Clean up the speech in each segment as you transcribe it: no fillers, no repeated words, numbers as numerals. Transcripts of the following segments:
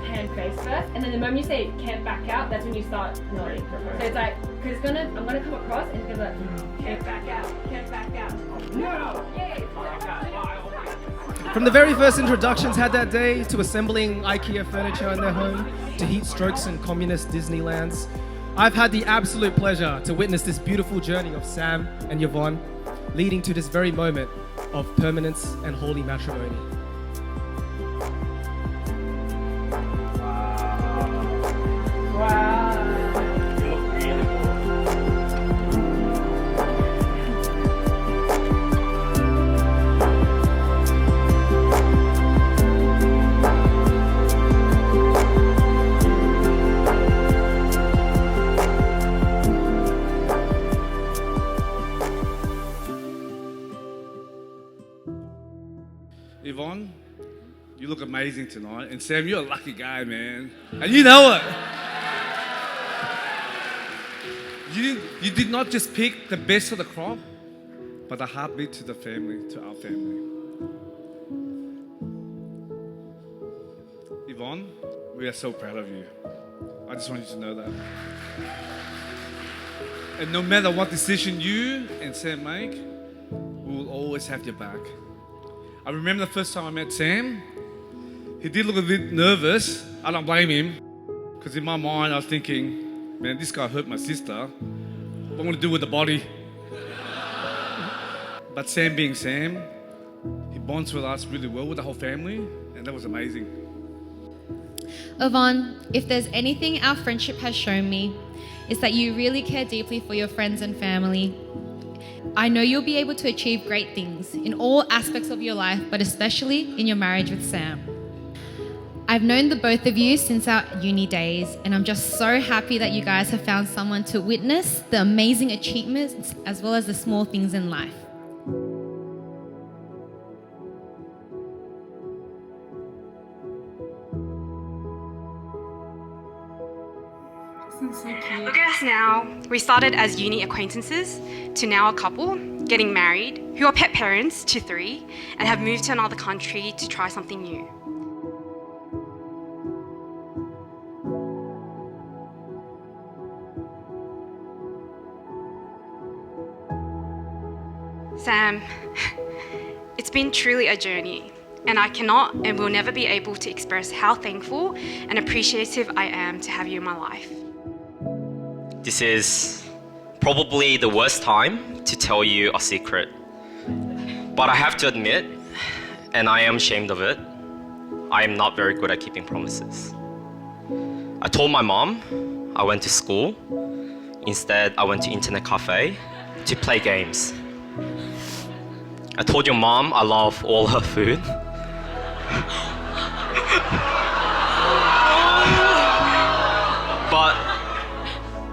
hand face first, and then the moment you say can't back out, that's when you start nodding. So it's like, because I'm gonna come across and it's gonna be like, can't back out, can't back out. No! Yay! From the very first introductions had that day, to assembling IKEA furniture in their home, to heat strokes in communist Disneylands, I've had the absolute pleasure to witness this beautiful journey of Sam and Yvonne, leading to this very moment of permanence and holy matrimony. Wow. You look really good. Yvonne, you look amazing tonight. And Sam, you're a lucky guy, man. And you know it. You did not just pick the best of the crop, but the heartbeat to the family, to our family. Yvonne, we are so proud of you. I just want you to know that. And no matter what decision you and Sam make, we will always have your back. I remember the first time I met Sam, he did look a bit nervous. I don't blame him, because in my mind I was thinking, man, this guy hurt my sister. What am I going to do with the body? But Sam being Sam, he bonds with us really well with the whole family, and that was amazing. Yvonne, if there's anything our friendship has shown me, it's that you really care deeply for your friends and family. I know you'll be able to achieve great things in all aspects of your life, but especially in your marriage with Sam. I've known the both of you since our uni days, and I'm just so happy that you guys have found someone to witness the amazing achievements as well as the small things in life. Look at us now. We started as uni acquaintances to now a couple, getting married, who are pet parents to 3, and have moved to another country to try something new. Sam, it's been truly a journey, and I cannot and will never be able to express how thankful and appreciative I am to have you in my life. This is probably the worst time to tell you a secret. But I have to admit, and I am ashamed of it, I am not very good at keeping promises. I told my mom I went to school. Instead, I went to internet cafe to play games. I told your mom I love all her food.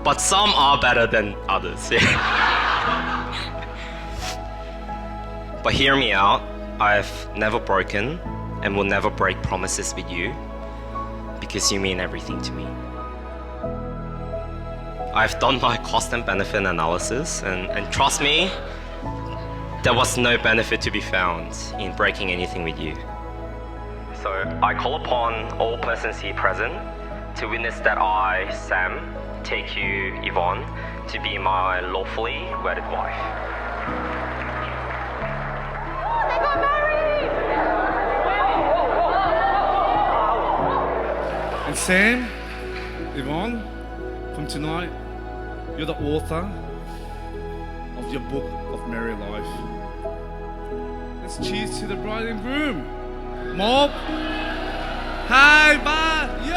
But some are better than others. But hear me out. I've never broken and will never break promises with you because you mean everything to me. I've done my cost and benefit analysis, and trust me, there was no benefit to be found in breaking anything with you. So I call upon all persons here present to witness that I, Sam, take you, Yvonne, to be my lawfully wedded wife. Oh, they got married! And Sam, Yvonne, from tonight, you're the author of your book of married life. Let's cheers to the bride and groom. Mob. Hi, ba, yo!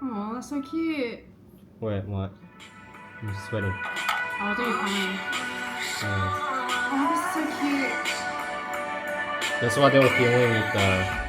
Oh, that's so cute. Wait, what? I'm just sweating. Oh, don't you coming? Oh, so cute. That's what they were feeling with the.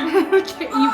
Okay, you.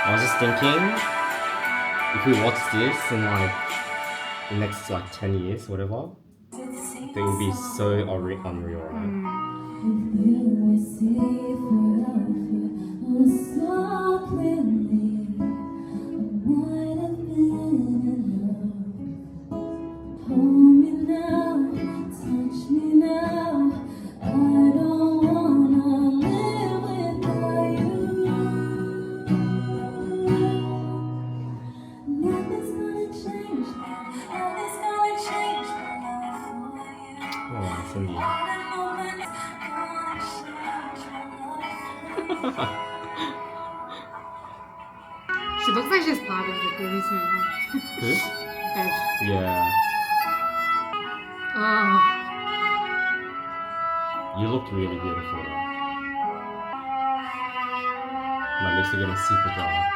I was just thinking, if we watch this in like the next like 10 years, whatever, they will be so unreal, right? Oh, Cindy. She looks like she's part of the groomsmen. Who? Bev. Yeah. Oh. You look really beautiful. My lips are getting super dry.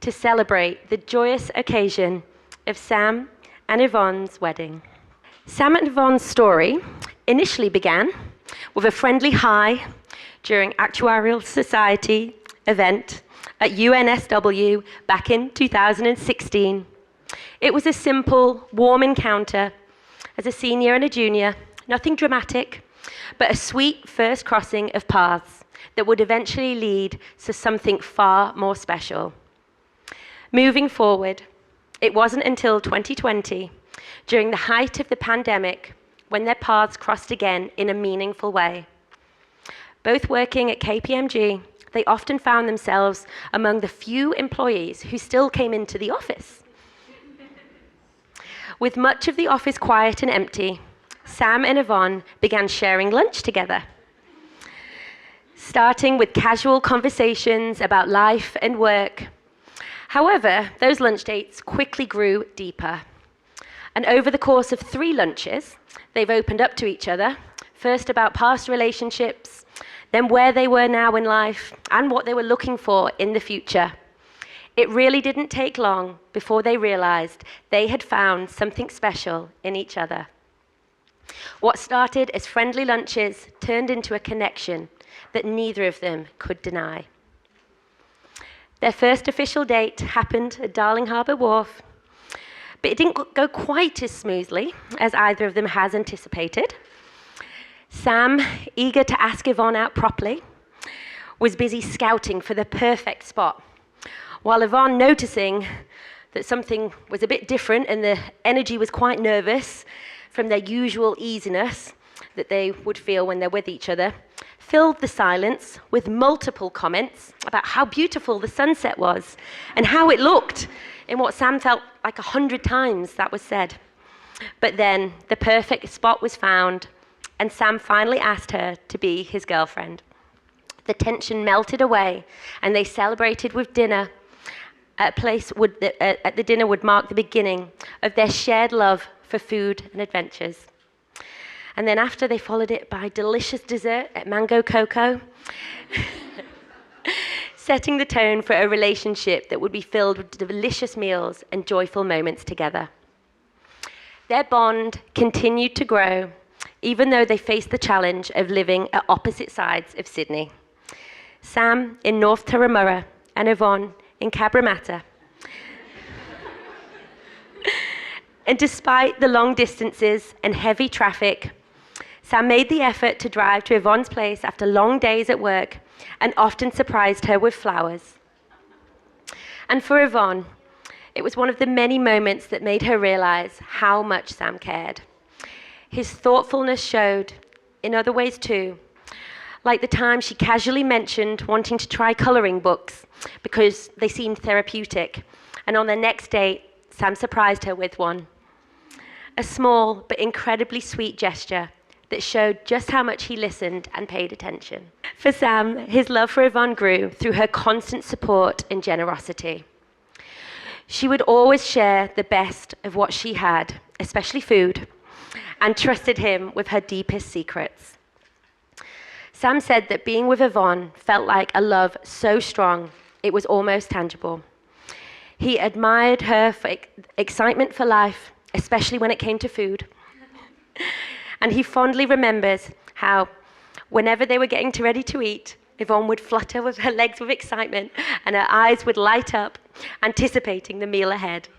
To celebrate the joyous occasion of Sam and Yvonne's wedding. Sam and Yvonne's story initially began with a friendly hi during Actuarial Society event at UNSW back in 2016. It was a simple, warm encounter as a senior and a junior, nothing dramatic, but a sweet first crossing of paths that would eventually lead to something far more special. Moving forward, it wasn't until 2020, during the height of the pandemic, when their paths crossed again in a meaningful way. Both working at KPMG, they often found themselves among the few employees who still came into the office. With much of the office quiet and empty, Sam and Yvonne began sharing lunch together. Starting with casual conversations about life and work. However, those lunch dates quickly grew deeper. And over the course of 3 lunches, they've opened up to each other, first about past relationships, then where they were now in life, and what they were looking for in the future. It really didn't take long before they realized they had found something special in each other. What started as friendly lunches turned into a connection that neither of them could deny. Their first official date happened at Darling Harbour Wharf, but it didn't go quite as smoothly as either of them has anticipated. Sam, eager to ask Yvonne out properly, was busy scouting for the perfect spot, while Yvonne, noticing that something was a bit different and the energy was quite nervous from their usual easiness that they would feel when they're with each other, filled the silence with multiple comments about how beautiful the sunset was and how it looked in what Sam felt like 100 times that was said. But then the perfect spot was found, and Sam finally asked her to be his girlfriend. The tension melted away, and they celebrated with dinner at the dinner would mark the beginning of their shared love for food and adventures. And then after, they followed it by delicious dessert at Mango Coco, setting the tone for a relationship that would be filled with delicious meals and joyful moments together. Their bond continued to grow, even though they faced the challenge of living at opposite sides of Sydney. Sam in North Turramurra and Yvonne in Cabramatta. And despite the long distances and heavy traffic, Sam made the effort to drive to Yvonne's place after long days at work and often surprised her with flowers. And for Yvonne, it was one of the many moments that made her realize how much Sam cared. His thoughtfulness showed in other ways too, like the time she casually mentioned wanting to try coloring books because they seemed therapeutic, and on their next date, Sam surprised her with one. A small but incredibly sweet gesture that showed just how much he listened and paid attention. For Sam, his love for Yvonne grew through her constant support and generosity. She would always share the best of what she had, especially food, and trusted him with her deepest secrets. Sam said that being with Yvonne felt like a love so strong, it was almost tangible. He admired her for excitement for life, especially when it came to food. And he fondly remembers how, whenever they were getting ready to eat, Yvonne would flutter with her legs with excitement and her eyes would light up, anticipating the meal ahead.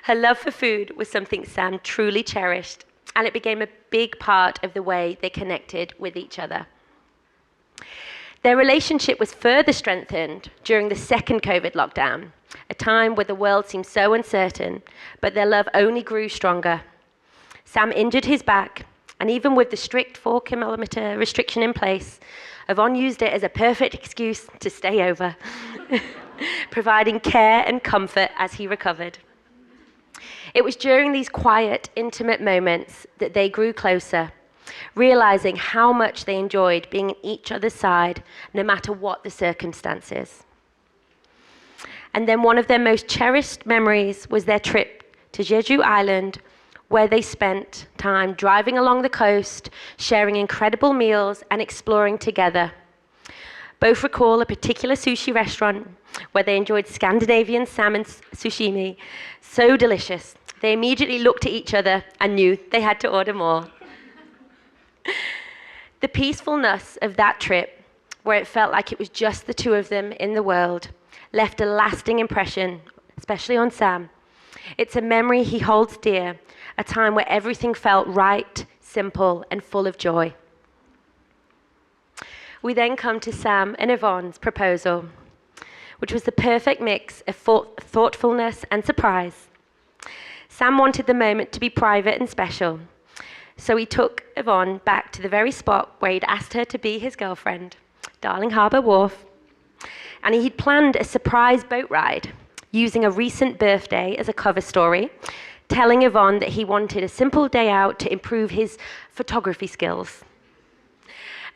Her love for food was something Sam truly cherished, and it became a big part of the way they connected with each other. Their relationship was further strengthened during the second COVID lockdown, a time where the world seemed so uncertain, but their love only grew stronger. Sam injured his back, and even with the strict 4-kilometre restriction in place, Yvonne used it as a perfect excuse to stay over, providing care and comfort as he recovered. It was during these quiet, intimate moments that they grew closer, realizing how much they enjoyed being on each other's side, no matter what the circumstances. And then one of their most cherished memories was their trip to Jeju Island, where they spent time driving along the coast, sharing incredible meals and exploring together. Both recall a particular sushi restaurant where they enjoyed Scandinavian salmon sashimi, so delicious. They immediately looked at each other and knew they had to order more. The peacefulness of that trip, where it felt like it was just the two of them in the world, left a lasting impression, especially on Sam. It's a memory he holds dear, a time where everything felt right, simple, and full of joy. We then come to Sam and Yvonne's proposal, which was the perfect mix of thoughtfulness and surprise. Sam wanted the moment to be private and special, so he took Yvonne back to the very spot where he'd asked her to be his girlfriend, Darling Harbour Wharf, and he'd planned a surprise boat ride, using a recent birthday as a cover story, telling Yvonne that he wanted a simple day out to improve his photography skills.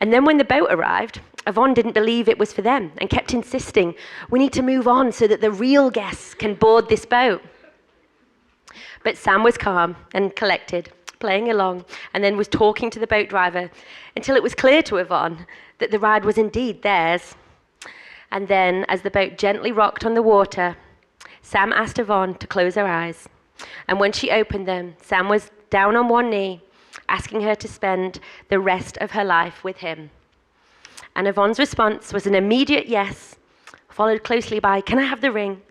And then when the boat arrived, Yvonne didn't believe it was for them and kept insisting, "We need to move on so that the real guests can board this boat." But Sam was calm and collected, playing along, and then was talking to the boat driver until it was clear to Yvonne that the ride was indeed theirs. And then, as the boat gently rocked on the water, Sam asked Yvonne to close her eyes. And when she opened them, Sam was down on one knee, asking her to spend the rest of her life with him. And Yvonne's response was an immediate yes, followed closely by, "Can I have the ring?"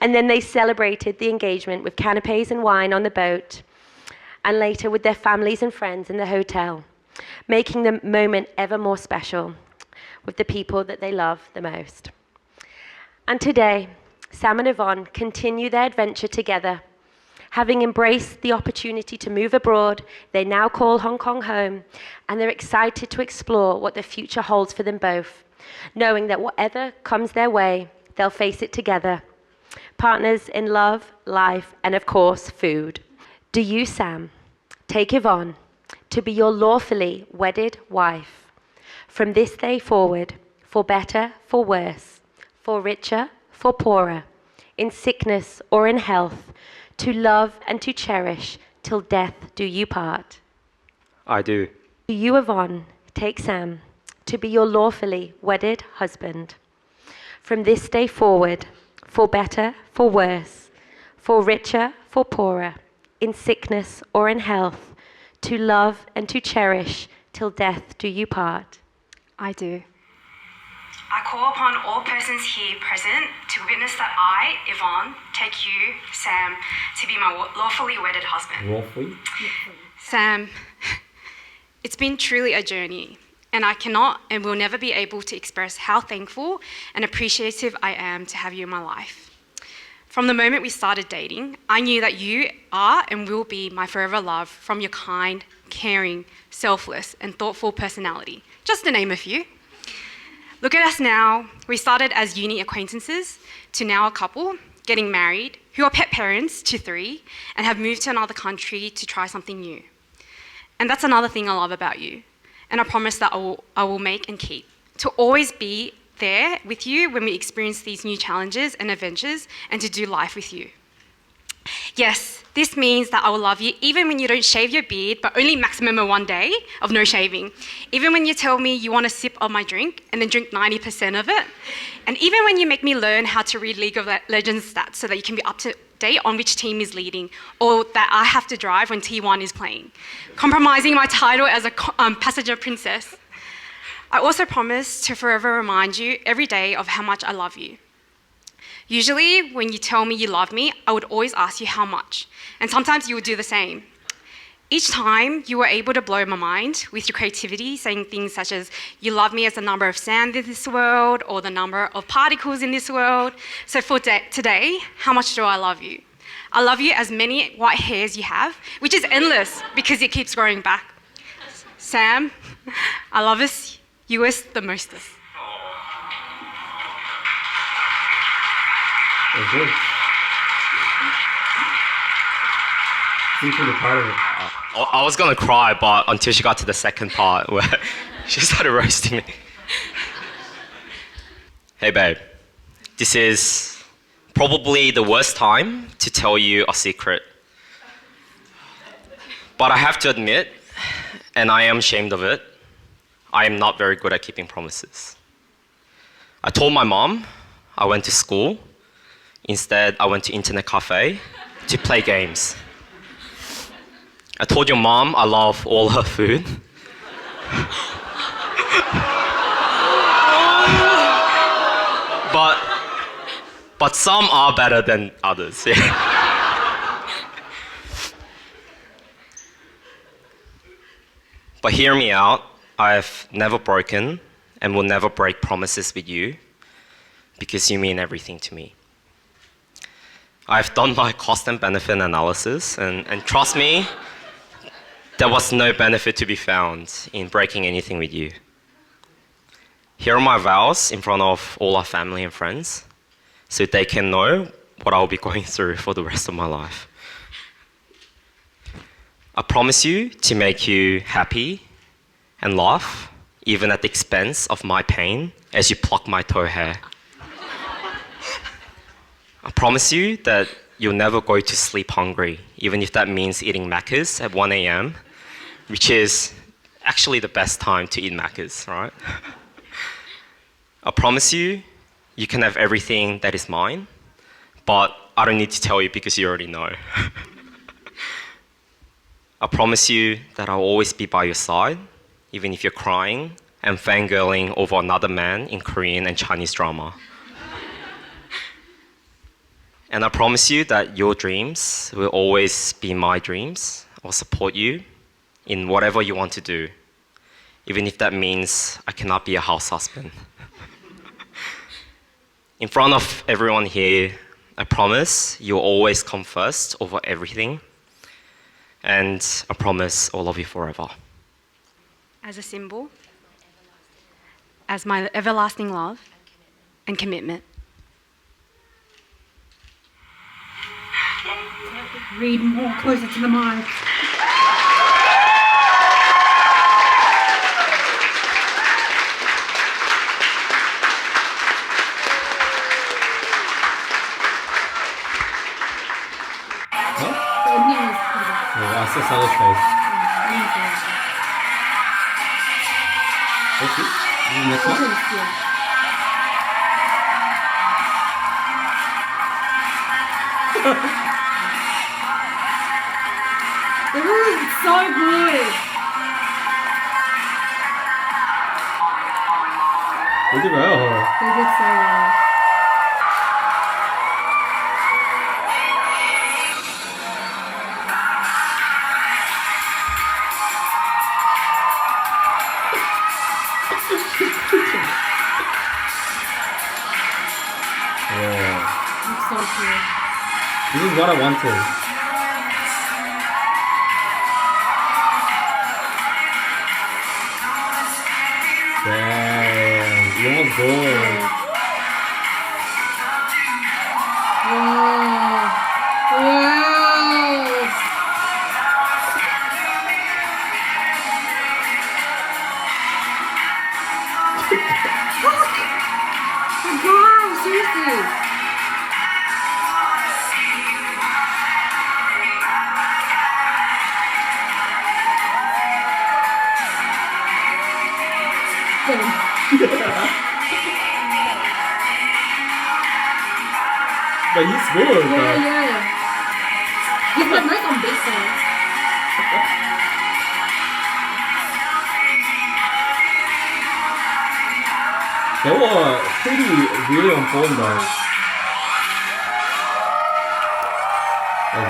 And then they celebrated the engagement with canapes and wine on the boat, and later with their families and friends in the hotel, making the moment ever more special with the people that they love the most. And today, Sam and Yvonne continue their adventure together. Having embraced the opportunity to move abroad, they now call Hong Kong home, and they're excited to explore what the future holds for them both, knowing that whatever comes their way, they'll face it together. Partners in love, life, and of course, food. Do you, Sam, take Yvonne to be your lawfully wedded wife from this day forward, for better, for worse, for richer, for poorer, in sickness or in health, to love and to cherish till death do you part? I do. Do you, Yvonne, take Sam to be your lawfully wedded husband from this day forward, for better, for worse, for richer, for poorer, in sickness or in health, to love and to cherish till death do you part? I do. I call upon all persons here present to witness that I, Yvonne, take you, Sam, to be my lawfully wedded husband. Lawfully? Sam, it's been truly a journey, and I cannot and will never be able to express how thankful and appreciative I am to have you in my life. From the moment we started dating, I knew that you are and will be my forever love from your kind, caring, selfless, and thoughtful personality, just to name a few. Look at us now. We started as uni acquaintances to now a couple, getting married, who are pet parents to 3, and have moved to another country to try something new. And that's another thing I love about you, and I promise that I will make and keep, to always be there with you when we experience these new challenges and adventures, and to do life with you. Yes, this means that I will love you even when you don't shave your beard, but only maximum of 1 day of no shaving. Even when you tell me you want a sip of my drink and then drink 90% of it. And even when you make me learn how to read League of Legends stats so that you can be up to date on which team is leading, or that I have to drive when T1 is playing, compromising my title as a passenger princess. I also promise to forever remind you every day of how much I love you. Usually, when you tell me you love me, I would always ask you how much, and sometimes you would do the same. Each time, you were able to blow my mind with your creativity, saying things such as, "You love me as the number of sand in this world," or the number of particles in this world. So for today, how much do I love you? I love you as many white hairs you have, which is endless because it keeps growing back. Sam, I love us, you us, the mostest. That's good. I was gonna cry, but until she got to the second part where she started roasting me. Hey babe, this is probably the worst time to tell you a secret. But I have to admit, and I am ashamed of it, I am not very good at keeping promises. I told my mom I went to school. Instead, I went to internet cafe to play games. I told your mom I love all her food. but some are better than others. Yeah. But hear me out. I've never broken and will never break promises with you because you mean everything to me. I've done my cost and benefit analysis, and trust me, there was no benefit to be found in breaking anything with you. Here are my vows in front of all our family and friends, so they can know what I'll be going through for the rest of my life. I promise you to make you happy and laugh, even at the expense of my pain as you pluck my toe hair. I promise you that you'll never go to sleep hungry, even if that means eating Macca's at 1 a.m., which is actually the best time to eat Macca's, right? I promise you, you can have everything that is mine, but I don't need to tell you because you already know. I promise you that I'll always be by your side even if you're crying and fangirling over another man in Korean and Chinese drama. And I promise you that your dreams will always be my dreams. I'll support you in whatever you want to do, even if that means I cannot be a house husband. In front of everyone here, I promise you'll always come first over everything. And I promise I'll love you forever. As a symbol, as my everlasting love and commitment. Read more closer to the mic. I still saw his face. What's this? Next one? It was so good. They did well. They did so well. Yeah. It's so cool. This is what I wanted. Damn, you almost good. Wow. Wow. Wow, seriously. But he's good. Yeah. He's my nice on bass though. They were pretty really on form though. Oh,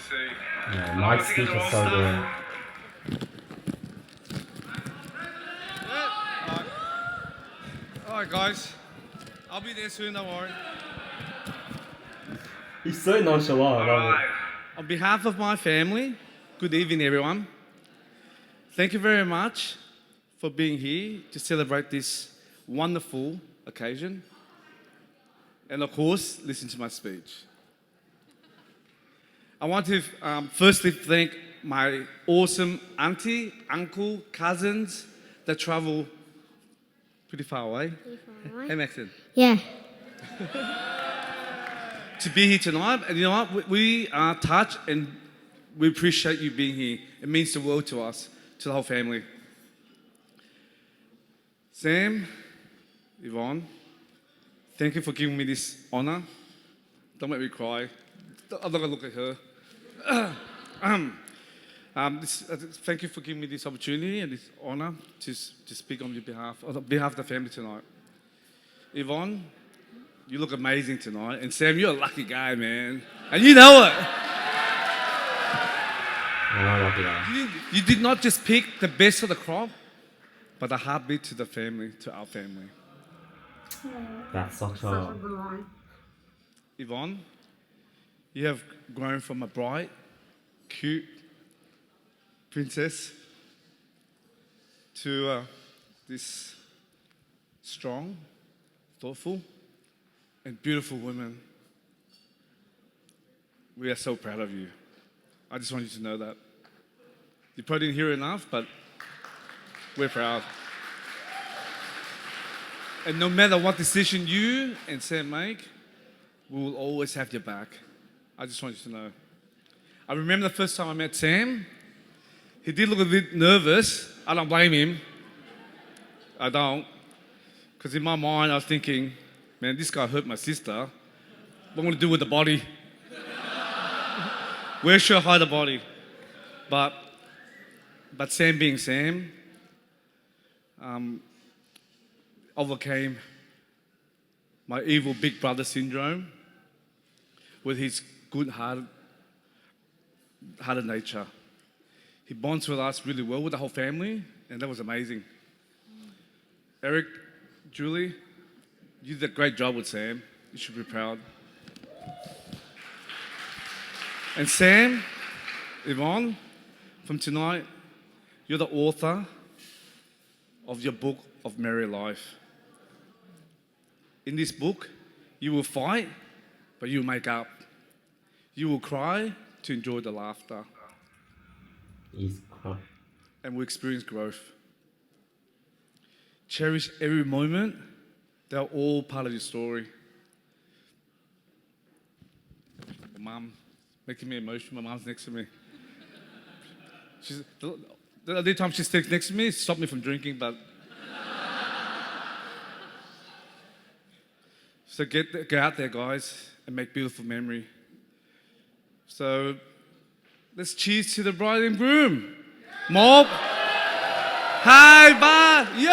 see. Yeah, Mike's speech is so good. Alright, guys. I'll be there soon, don't worry. He's so nonchalant. I love it. On behalf of my family, good evening, everyone. Thank you very much for being here to celebrate this wonderful occasion. And of course, listen to my speech. I want to firstly thank my awesome auntie, uncle, cousins that travel pretty far away. Hey, Maxon. Yeah. To be here tonight. And you know what? We are touched and we appreciate you being here. It means the world to us, to the whole family. Sam, Yvonne, thank you for giving me this honor. Don't make me cry. I'm not going to look at her. Thank you for giving me this opportunity and this honor to speak on your behalf, on behalf of the family tonight. Yvonne, you look amazing tonight. And Sam, you're a lucky guy, man. And you know it. I love that. You did not just pick the best of the crop, but a heartbeat to the family, to our family. That's such Such a a... good line. Yvonne, you have grown from a bright, cute princess to this strong, thoughtful, and beautiful woman. We are so proud of you. I just want you to know that. You probably didn't hear enough, but we're proud. And no matter what decision you and Sam make, we will always have your back. I just want you to know. I remember the first time I met Sam. He did look a bit nervous. I don't blame him. I don't. Because in my mind, I was thinking, man, this guy hurt my sister. What am I going to do with the body? Where should I hide the body? But Sam being Sam, overcame my evil big brother syndrome with his good-hearted nature. He bonds with us really well, with the whole family, and that was amazing. Eric, Julie, you did a great job with Sam. You should be proud. And Sam, Yvonne, from tonight, you're the author of your book of married life. In this book, you will fight, but you will make up. You will cry to enjoy the laughter. He's crying. And will experience growth. Cherish every moment. They're all part of your story. Mum, making me emotional. My mum's next to me. The other time she sits next to me, it stopped me from drinking, but... So get out there, guys, and make beautiful memory. So let's cheers to the bride and groom. Mob. Hi, ba, yo!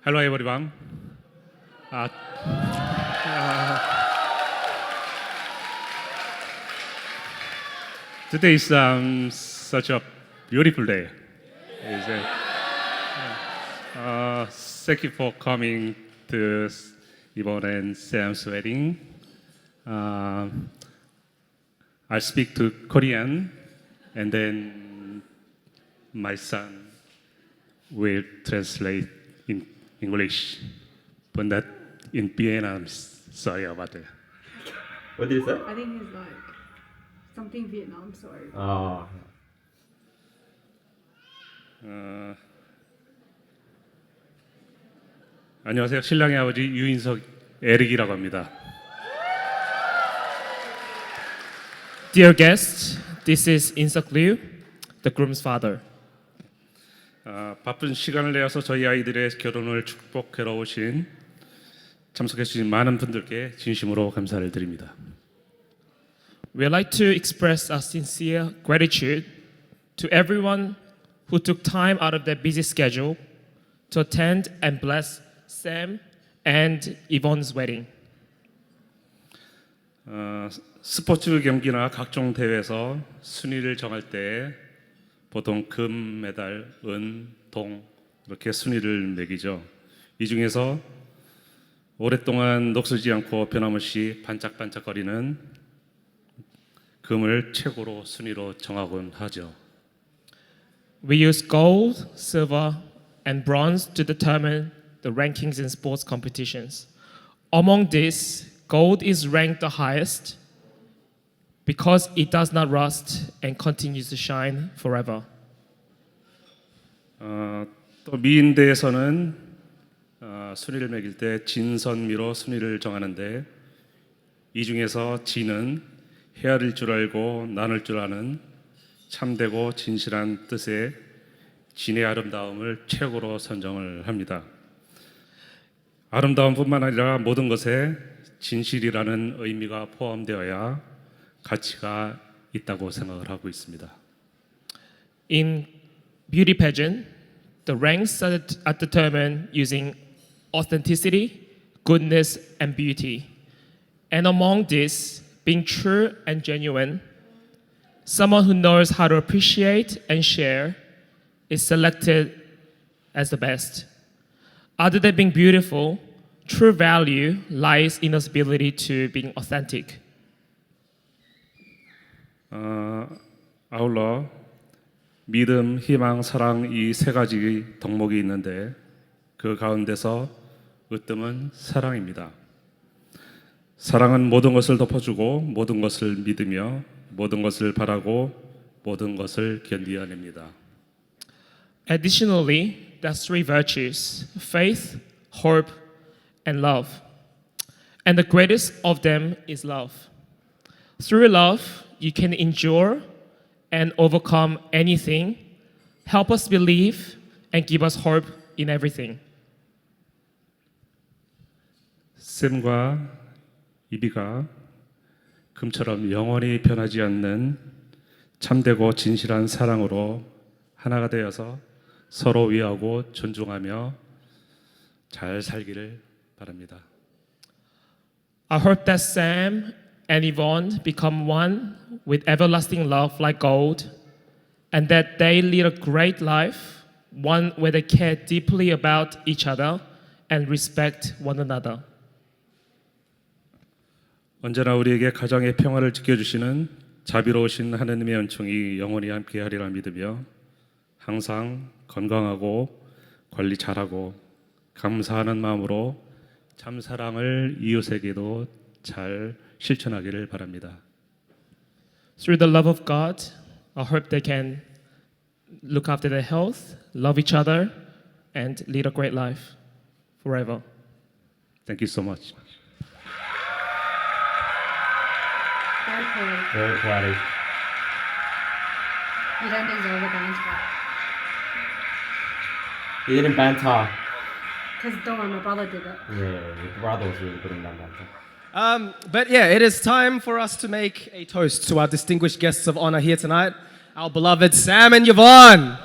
Hello, everyone. Today is such a beautiful day. Is it? Thank you for coming to Yvonne and Sam's wedding. I'll speak to Korean, and then my son will translate in English, but not in Vietnamese. Sorry about that. What did you say? I think he's like something Vietnam, sorry. Oh. 안녕하세요. 신랑의 아버지 유인석 에릭이라고 합니다. Dear guests, this is Inseok Liu, the groom's father. 바쁜 시간을 내어서 저희 아이들의 결혼을 축복하러 오신 참석해 주신 많은 분들께 진심으로 감사를 드립니다. We'd like to express our sincere gratitude to everyone who took time out of their busy schedule to attend and bless Sam and Yvonne's wedding? 스포츠 경기나 각종 대회에서 순위를 정할 때 보통 금 메달, 은, 동 이렇게 순위를 매기죠. 이 중에서 오랫동안 녹슬지 않고 변함없이 반짝반짝거리는 금을 최고로 순위로 정하곤 하죠. We use gold, silver, and bronze to determine the rankings in sports competitions. Among these, gold is ranked the highest because it does not rust and continues to shine forever. 또 미인대에서는 순위를 매길 때 진선미로 순위를 정하는데 이 중에서 진은 헤아릴 줄 알고 나눌 줄 아는 참되고 진실한 뜻의 진의 아름다움을 최고로 선정을 합니다. 아름다움뿐만 아니라 모든 것에 진실이라는 의미가 포함되어야 가치가 있다고 생각을 하고 있습니다. In beauty pageant, the ranks are determined using authenticity, goodness, and beauty. And among these, being true and genuine, someone who knows how to appreciate and share is selected as the best. Other than being beautiful, true value lies in its ability to being authentic. 아울러 믿음, 희망, 사랑 이 세 가지 덕목이 있는데 그 가운데서 으뜸은 사랑입니다. 사랑은 모든 것을 덮어주고 모든 것을 믿으며 모든 것을 바라고 모든 것을 견디어냅니다. Additionally, there's three virtues: faith, hope, and love. And the greatest of them is love. Through love, you can endure and overcome anything, help us believe, and give us hope in everything. 샘과 이비가 금처럼 영원히 변하지 않는 참되고 진실한 사랑으로 하나가 되어서 서로 위하고 존중하며 잘 살기를 바랍니다. I hope that Sam and Yvonne become one with everlasting love like gold, and that they lead a great life, one where they care deeply about each other and respect one another. 언제나 우리에게 가정의 평화를 지켜주시는 자비로우신 하느님의 은총이 영원히 함께하리라 믿으며 항상 건강하고 관리 잘하고 감사하는 마음으로 참 사랑을 이웃에게도 잘 실천하기를 바랍니다. Through the love of God, I hope they can look after their health, love each other, and lead a great life forever. Thank you so much. Very poetic. Very poetic. You don't deserve a banter. You didn't banter. Because don't worry, my brother did it. Yeah, your brother was really good in that banter. But yeah, it is time for us to make a toast to our distinguished guests of honor here tonight, our beloved Sam and Yvonne.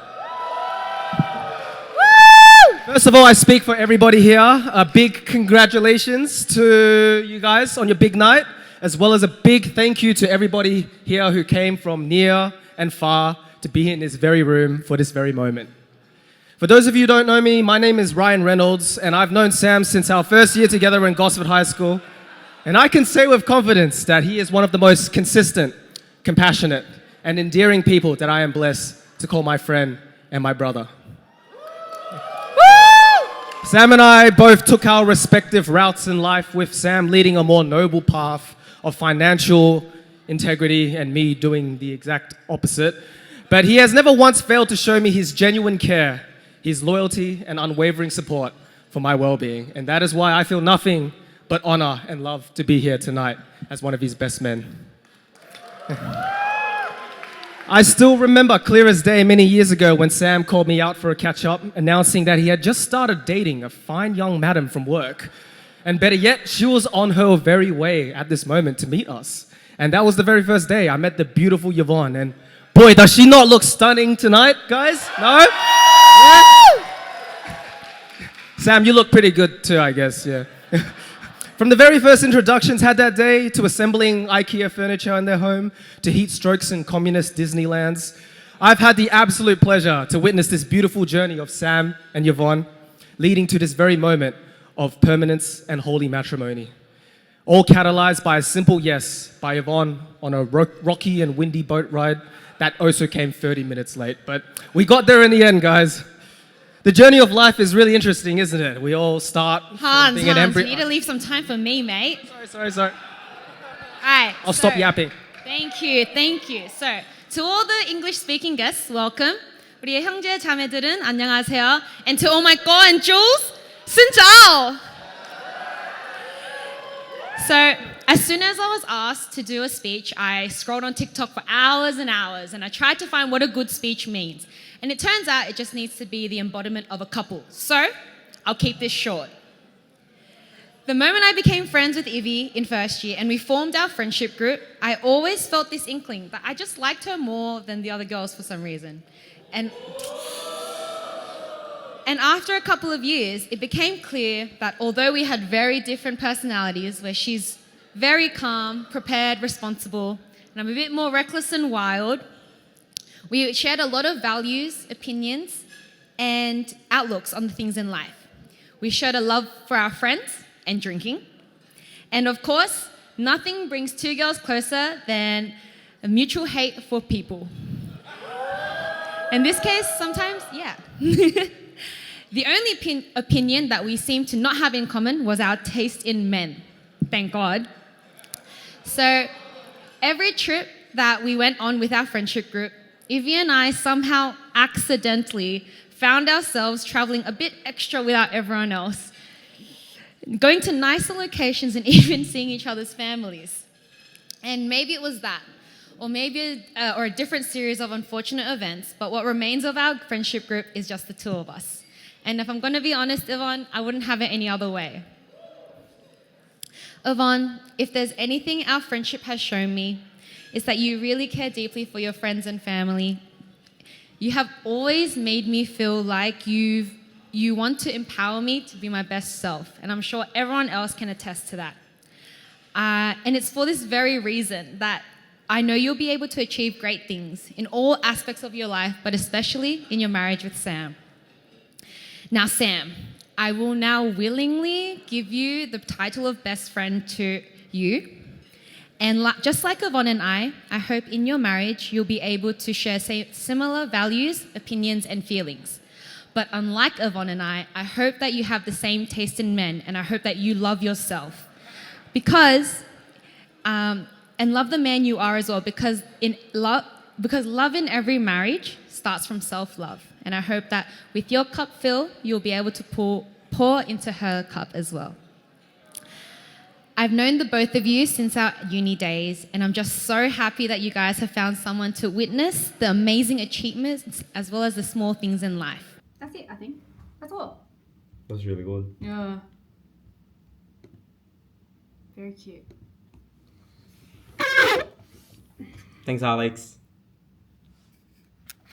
First of all, I speak for everybody here. A big congratulations to you guys on your big night, as well as a big thank you to everybody here who came from near and far to be in this very room for this very moment. For those of you who don't know me, my name is Ryan Reynolds, and I've known Sam since our first year together in Gosford High School. And I can say with confidence that he is one of the most consistent, compassionate, and endearing people that I am blessed to call my friend and my brother. Sam and I both took our respective routes in life, with Sam leading a more noble path of financial integrity and me doing the exact opposite. But he has never once failed to show me his genuine care, his loyalty and unwavering support for my well-being. And that is why I feel nothing but honor and love to be here tonight as one of his best men. I still remember clear as day many years ago when Sam called me out for a catch-up, announcing that he had just started dating a fine young madam from work. And better yet, she was on her very way at this moment to meet us. And that was the very first day I met the beautiful Yvonne. And boy, does she not look stunning tonight, guys? No? Yeah? Sam, you look pretty good too, I guess, yeah. From the very first introductions had that day, to assembling IKEA furniture in their home, to heat strokes in communist Disneylands, I've had the absolute pleasure to witness this beautiful journey of Sam and Yvonne, leading to this very moment of permanence and holy matrimony. All catalyzed by a simple yes by Yvonne on a rocky and windy boat ride that also came 30 minutes late. But we got there in the end, guys. The journey of life is really interesting, isn't it? We all start from being an Hans, embryo. you need to leave some time for me, mate. Sorry. All right. I'll stop yapping. Thank you. So, to all the English-speaking guests, welcome. 우리의 형제 자매들은 안녕하세요. And to all my go and Jules, 신짜오. So, as soon as I was asked to do a speech, I scrolled on TikTok for hours and hours, and I tried to find what a good speech means. And it turns out it just needs to be the embodiment of a couple. So, I'll keep this short. The moment I became friends with Ivy in first year and we formed our friendship group, I always felt this inkling that I just liked her more than the other girls for some reason. And after a couple of years, it became clear that although we had very different personalities, where she's very calm, prepared, responsible, and I'm a bit more reckless and wild, we shared a lot of values, opinions, and outlooks on the things in life. We shared a love for our friends and drinking. And of course, nothing brings two girls closer than a mutual hate for people. In this case, sometimes, yeah. The only opinion that we seemed to not have in common was our taste in men. Thank God. So every trip that we went on with our friendship group, Ivy and I somehow accidentally found ourselves traveling a bit extra without everyone else, going to nicer locations and even seeing each other's families. And maybe it was that, or maybe a different series of unfortunate events, but what remains of our friendship group is just the two of us. And if I'm going to be honest, Yvonne, I wouldn't have it any other way. Yvonne, if there's anything our friendship has shown me, it's that you really care deeply for your friends and family. You have always made me feel like you want to empower me to be my best self, and I'm sure everyone else can attest to that. And it's for this very reason that I know you'll be able to achieve great things in all aspects of your life, but especially in your marriage with Sam. Now, Sam, I will now willingly give you the title of best friend to you. And just like Yvonne and I hope in your marriage you'll be able to share similar values, opinions, and feelings. But unlike Yvonne and I hope that you have the same taste in men, and I hope that you love yourself. Because, and love the man you are as well, because love in every marriage starts from self-love. And I hope that with your cup fill, you'll be able to pour into her cup as well. I've known the both of you since our uni days, and I'm just so happy that you guys have found someone to witness the amazing achievements as well as the small things in life. That's it, I think. That's all. That's really good. Yeah. Very cute. Thanks, Alex.